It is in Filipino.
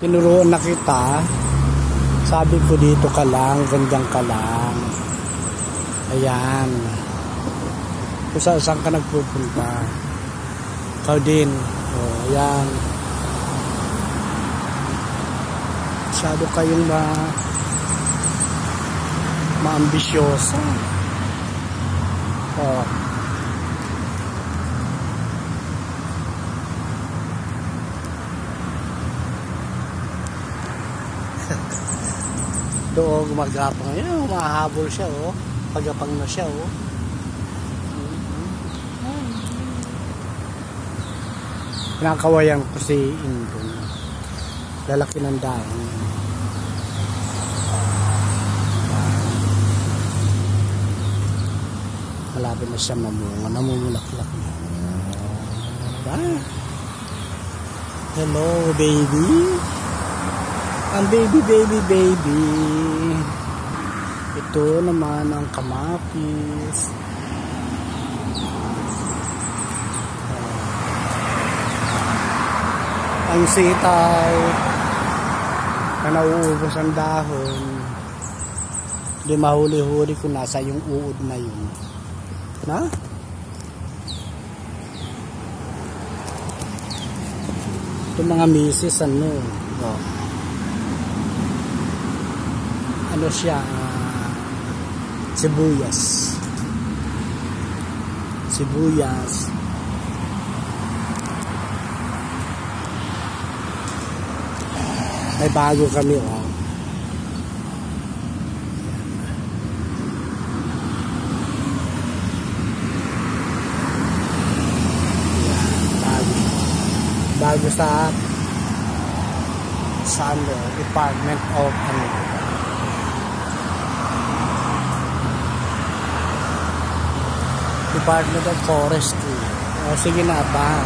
Tinuruan na kita. Sabi ko dito ka lang, gandang ka lang. Ayan. Kung saan ka nagpupunta. Ikaw din. O, ayan. Masyado kayong maambisyosa. O. Doon gumagapang. Ayan, mahahabol siya, oh. Pagapang na siya, oh. Pinakawayan ko si Indon. Lalaki ng dahon. Malapit na siya mamunga. Namumulak-lak na. Hello, baby. Ang baby. Ito naman ang kamapis. Ang sitaw na nauubos ang dahon. Hindi mahuli-huli kung nasa yung uod na yun. Na? Ito mga misis, ano? Oh. Ano siya? Sibuyas. May bago kami, oh. Bago sa ano, Department of Forestry. O, sige na ba?